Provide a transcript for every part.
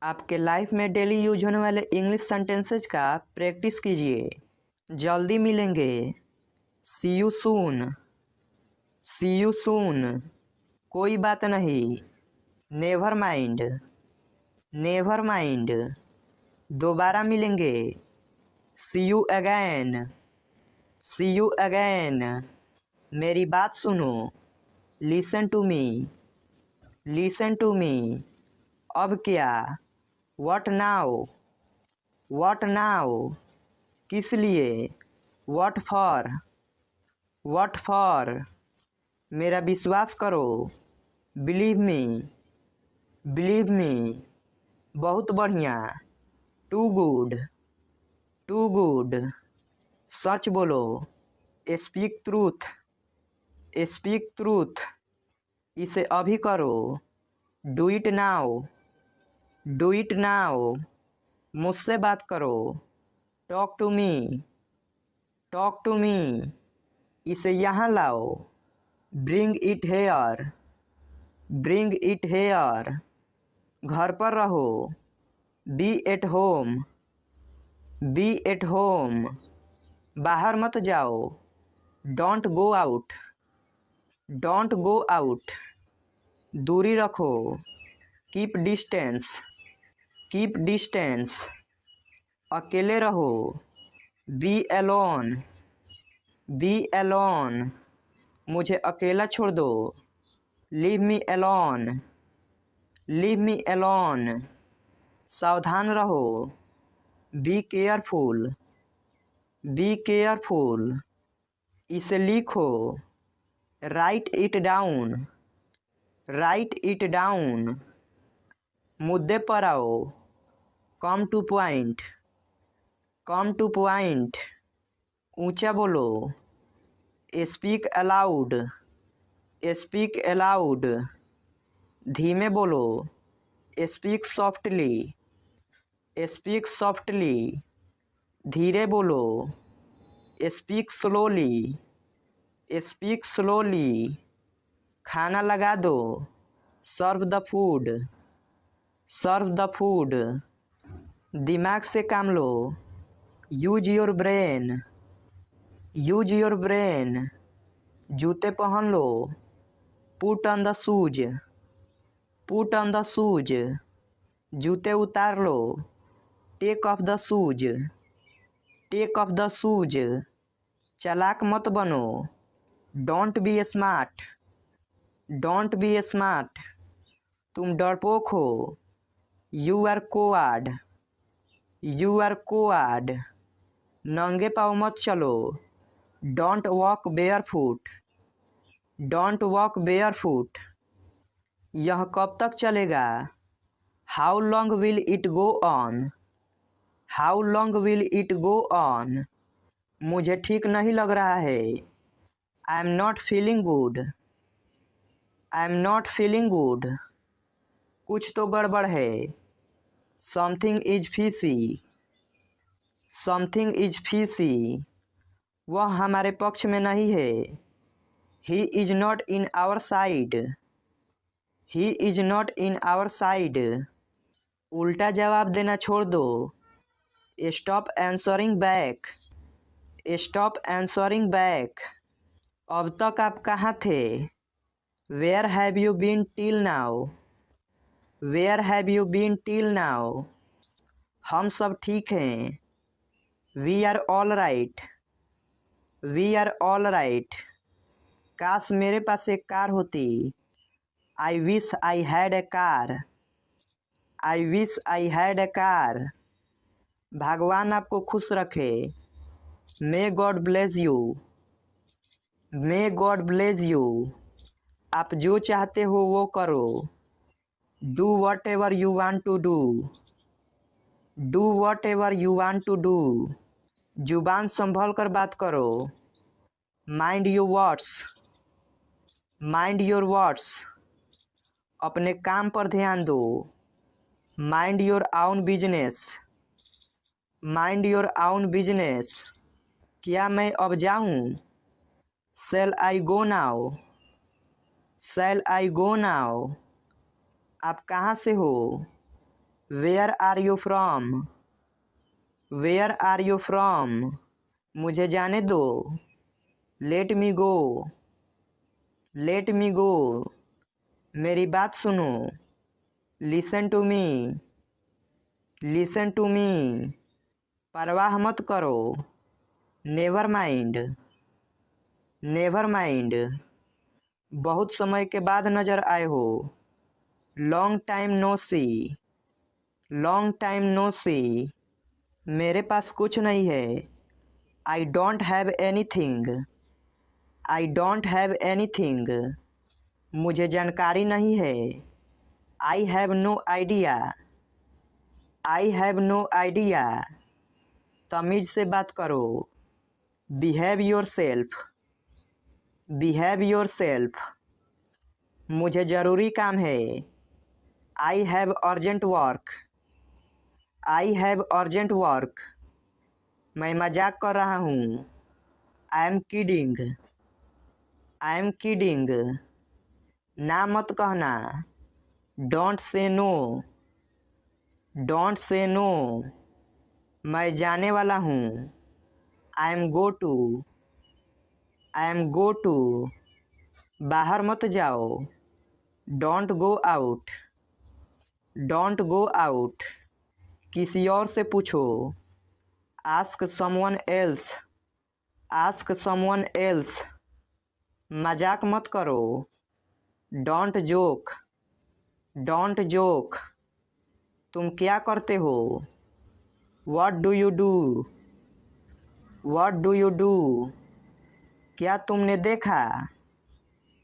आपके लाइफ में daily use होने वाले इंग्लिश सेंटेंसेज का प्रैक्टिस कीजिए। जल्दी मिलेंगे। See you soon. See you soon. कोई बात नहीं। Never mind. Never mind. दोबारा मिलेंगे। See you again. See you again. मेरी बात सुनो। Listen to me. Listen to me. अब क्या? What now? What now? किस लिए? What for? What for? मेरा विश्वास करो। Believe me. Believe me. बहुत बढ़िया। Too good. Too good. सच बोलो। Speak truth. Speak truth. इसे अभी करो। Do it now. Do it now. मुझसे बात करो। Talk to me. Talk to me. इसे यहाँ लाओ। Bring it here. Bring it here. घर पर रहो। Be at home. Be at home. बाहर मत जाओ। Don't go out. Don't go out. दूरी रखो। Keep distance. Keep distance. अकेले रहो। Be alone. Be alone. मुझे अकेला छोड़ दो। Leave me alone. Leave me alone. सावधान रहो। Be careful. Be careful. इसे लिखो। Right it down. Write it down. मुद्दे पर आओ। Come to point. Come to point. ऊंचा बोलो। Speak aloud. Speak aloud. धीमे बोलो। Speak softly. Speak softly. धीरे बोलो। Speak slowly. Speak slowly. खाना लगा दो। Serve the food. Serve the food. दिमाग से काम लो। Use your brain. Use your brain. जूते पहन लो। Put on the shoes. Put on the shoes. जूते उतार लो। Take off the shoes. Take off the shoes. चालाक मत बनो। Don't be smart. Don't be smart. तुम डरपोक हो। You are coward. You are coward. नंगे पाँव मत चलो। Don't walk barefoot. Don't walk barefoot. यह कब तक चलेगा? How long will it go on? How long will it go on? मुझे ठीक नहीं लग रहा है। I am not feeling good. I am not feeling good. कुछ तो गड़बड़ है। Something is fishy. Something is fishy. वह हमारे पक्ष में नहीं है। He is not in our side. He is not in our side. उल्टा जवाब देना छोड़ दो। Stop answering back. Stop answering back. अब तक आप कहाँ थे? Where have you been till now? Where have you been till now? हम सब ठीक हैं। We are all right. We are all right. काश मेरे पास एक कार होती। I wish I had a car. I wish I had a car. भगवान आपको खुश रखे। May God bless you. May God bless you. आप जो चाहते हो वो करो। Do whatever you want to do. Do whatever you want to do. जुबान संभल कर बात करो। Mind your words. Mind your words. अपने काम पर ध्यान दो। Mind your own business. Mind your own business. क्या मैं अब जाऊं? शैल I go now? Shall I go now? आप कहाँ से हो? Where are you from? Where are you from? मुझे जाने दो। Let me go. Let me go. मेरी बात सुनो। Listen to me. Listen to me. परवाह मत करो। Never mind. Never mind. बहुत समय के बाद नजर आए हो। Long time no see. Long time no see. मेरे पास कुछ नहीं है। I don't have anything. I don't have anything. मुझे जानकारी नहीं है। I have no idea. I have no idea. तमीज से बात करो। Behave yourself. Behave yourself. मुझे ज़रूरी काम है। I have urgent work. I have urgent work. मैं मजाक कर रहा हूँ। I am kidding. I am kidding. ना मत कहना। Don't say no. Don't say no. मैं जाने वाला हूँ। I am go to. I am go to. बाहर मत जाओ। Don't go out. Don't go out. किसी और से पूछो। Ask someone else. Ask someone else. मजाक मत करो। Don't joke. Don't joke. तुम क्या करते हो? What do you do? What do you do? क्या तुमने देखा?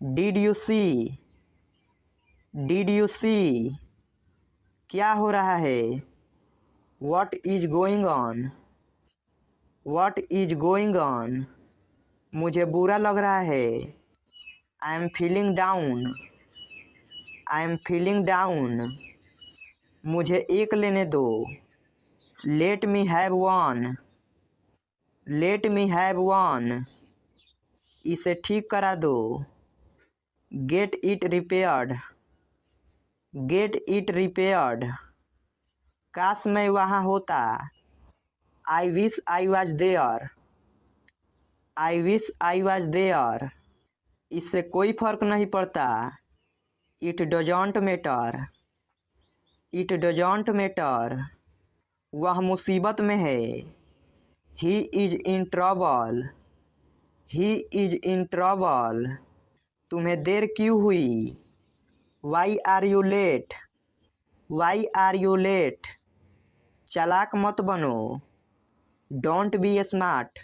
Did you see? Did you see? क्या हो रहा है? What is going on? What is going on? मुझे बुरा लग रहा है। I am feeling down. I am feeling down. मुझे एक लेने दो। Let me have one. Let me have one. इसे ठीक करा दो। Get it repaired. Get it repaired. काश मैं वहाँ होता। I wish I was there. I wish I was there. इससे कोई फर्क नहीं पड़ता। It doesn't matter. It doesn't matter. वह मुसीबत में है। He is in trouble. He is in trouble. तुम्हें देर क्यों हुई? Why are you late? Why are you late? चालाक मत बनो। Don't be smart.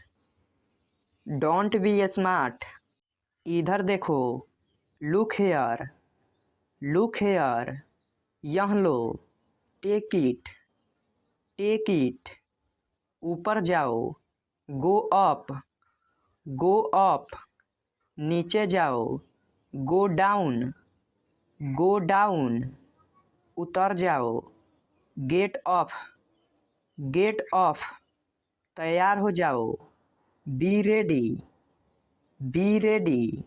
Don't be smart. इधर देखो। Look here. Look here. यह लो। Take it. Take it. ऊपर जाओ। Go up. Go up. नीचे जाओ। Go down. Go down. उतर जाओ। Get off. Get off. तैयार हो जाओ। Be ready. Be ready.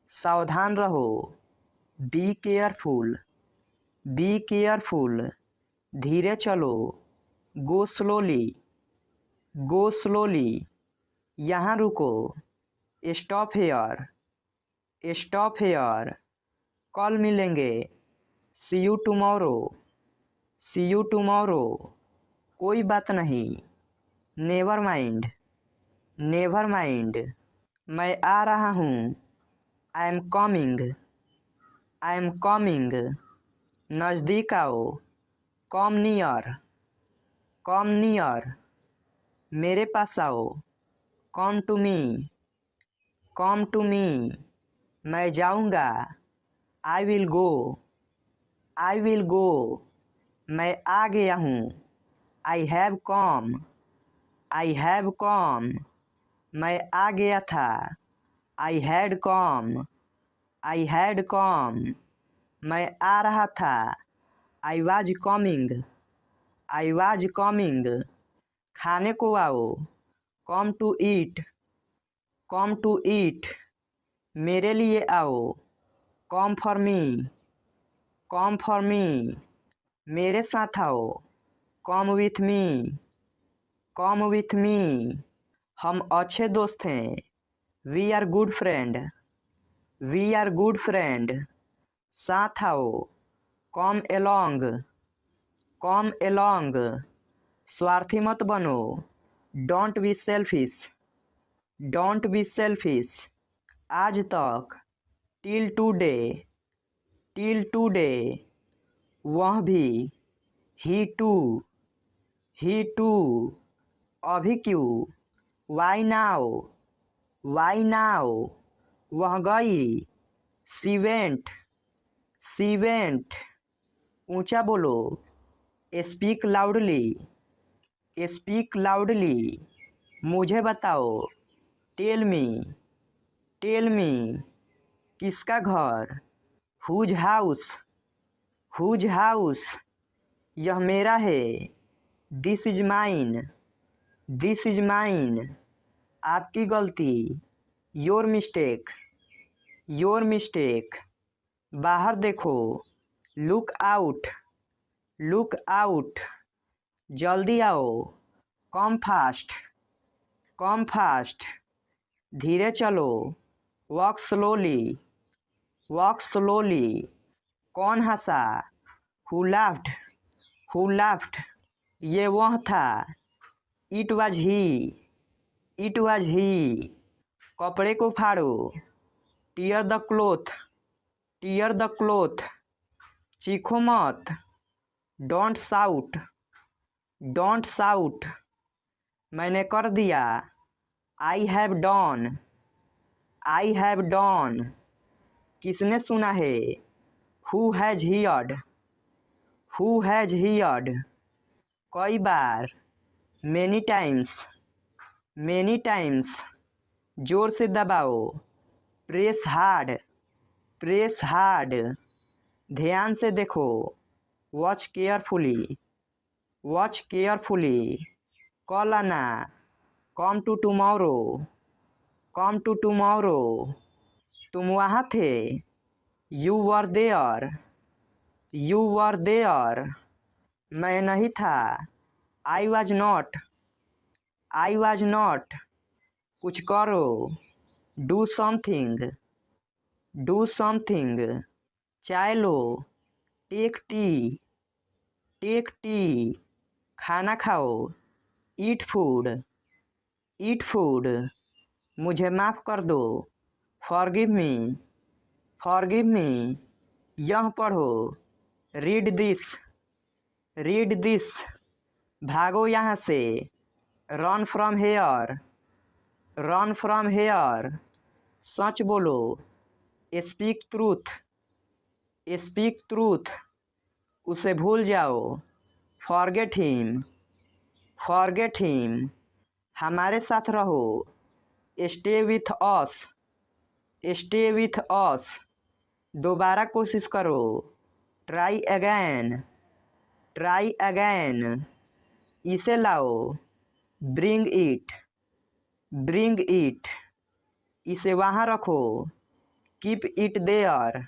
सावधान रहो। Be careful. Be careful. धीरे चलो। गो स्लोली। Go slowly. यहाँ रुको। Stop here. Stop here. कल मिलेंगे। See you tomorrow. See you tomorrow. कोई बात नहीं। Never mind. Never mind. मैं आ रहा हूँ। I am coming. I am coming. नज़दीक आओ। Come near. Come near. मेरे पास आओ। Come to me. Come to me. मैं जाऊँगा। I will go. I will go. मैं आ गया हूँ। I have come. I have come. मैं आ गया था। I had come. I had come. मैं आ रहा था। I was coming. I was coming. खाने को आओ। Come to eat. Come to eat. मेरे लिए आओ। Come for me. Come for me. मेरे साथ आओ, come with me, come with me. हम अच्छे दोस्त हैं, we are good friend, we are good friend. साथ आओ, कम एलोंग, कम एलोंग। स्वार्थी मत बनो, don't be selfish, don't be selfish. आज तक, टिल टुडे, टिल टुडे। वह भी, ही टू, ही टू। अभी क्यों, वाई नाउ, वाई नाउ। वह गई, सी वेंट, सी वेंट। ऊंचा बोलो, स्पीक लाउडली, स्पीक लाउडली। मुझे बताओ, टेल मी, टेल मी। किसका घर, हुज हाउस, हुज हाउस। यह मेरा है, this is mine, this is mine. आपकी गलती, योर मिस्टेक, योर मिस्टेक। बाहर देखो, लुक आउट, लुक आउट। जल्दी आओ, कम फास्ट, कम फास्ट। धीरे चलो, वॉक स्लोली, वॉक स्लोली। कौन हंसा, हु लाफ्ड, हु लाफ्ड। ये वह था, it was he, it was he. कपड़े को फाड़ो, tear the cloth, tear the cloth. चीखो मत, डोंट साउट, डोंट साउट। मैंने कर दिया, I have done, I have done. किसने सुना है, who has heard, who has heard. कई बार, मेनी टाइम्स, मेनी टाइम्स। जोर से दबाओ, प्रेस हार्ड, प्रेस हार्ड। ध्यान से देखो, वॉच केयरफुली, वॉच केयरफुली। कल आना, come to tomorrow, come to tomorrow. तुम वहाँ थे, you were there, you were there. मैं नहीं था, I was not, I was not. कुछ करो, डू समथिंग, डू समथिंग। चाय लो, टेक टी, टेक टी। खाना खाओ, ईट फूड, ईट फूड। मुझे माफ़ कर दो, फॉरगिव मी, फॉरगिव मी। यह पढ़ो, रीड दिस, रीड दिस। भागो यहाँ से, run from here, run from here. सच बोलो, स्पीक ट्रूथ, स्पीक ट्रूथ। उसे भूल जाओ, फॉरगेट हिम, फॉरगेट हिम। हमारे साथ रहो, stay with us, stay with us. दोबारा कोशिश करो, ट्राई अगैन, ट्राई अगैन। इसे लाओ, ब्रिंग इट, ब्रिंग इट। इसे वहाँ रखो, keep it there,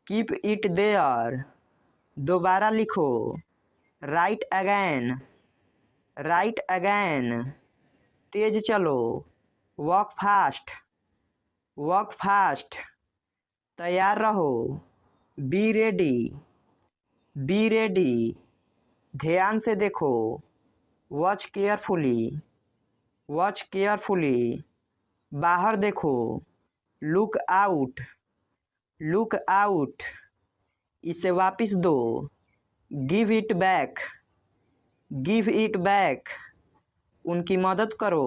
keep it there. दोबारा लिखो, राइट अगैन, राइट अगैन। तेज चलो, वॉक फास्ट, वॉक फास्ट। तैयार रहो, बी रेडी, बी रेडी। ध्यान से देखो, वॉच केयरफुली, वॉच केयरफुली। बाहर देखो, लुक आउट, लुक आउट। इसे वापस दो, give it back, give it back. उनकी मदद करो,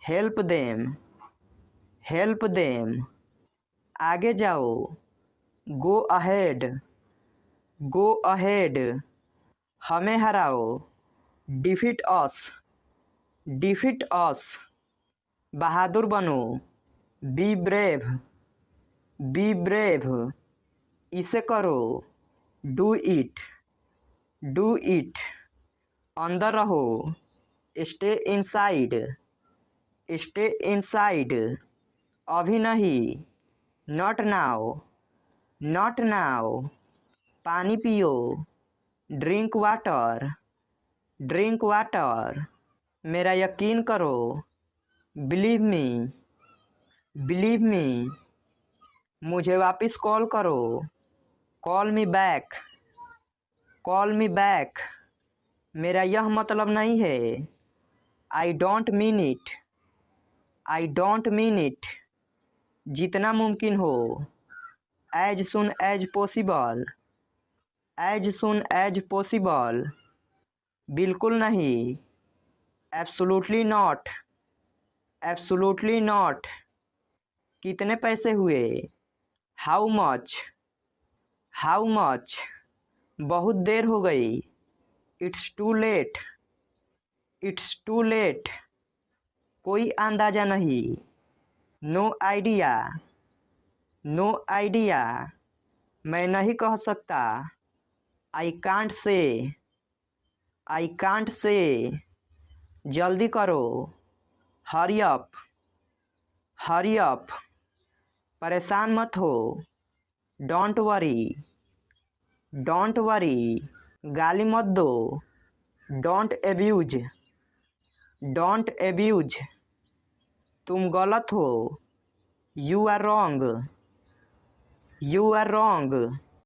हेल्प देम, हेल्प देम। आगे जाओ, गो अहेड, गो अहेड। हमें हराओ, डिफीट अस, डिफीट अस। बहादुर बनो, बी ब्रेव, बी ब्रेव। इसे करो, डू इट, डू इट। अंदर रहो, स्टे इनसाइड, स्टे इनसाइड। अभी नहीं, नॉट नाउ, नॉट नाउ। पानी पियो, ड्रिंक वाटर, ड्रिंक वाटर। मेरा यकीन करो, बिलीव मी, बिलीव मी। मुझे वापस कॉल करो, call me back, call me back. मेरा यह मतलब नहीं है, I don't mean it, I don't mean it. जितना मुमकिन हो, as soon as possible, as soon as possible. बिल्कुल नहीं, एब्सोल्युटली नॉट, एब्सोल्युटली नॉट। कितने पैसे हुए, हाउ मच, हाउ मच। बहुत देर हो गई, it's too late, it's too late. कोई अंदाज़ा नहीं, नो आइडिया, नो आइडिया। मैं नहीं कह सकता, I can't say, I can't say. जल्दी करो, हरी अप, हरी अप। परेशान मत हो, डोंट वरी, डोंट वरी। गाली मत दो, डोंट एब्यूज, डोंट एब्यूज। तुम गलत हो, you are wrong, you are wrong.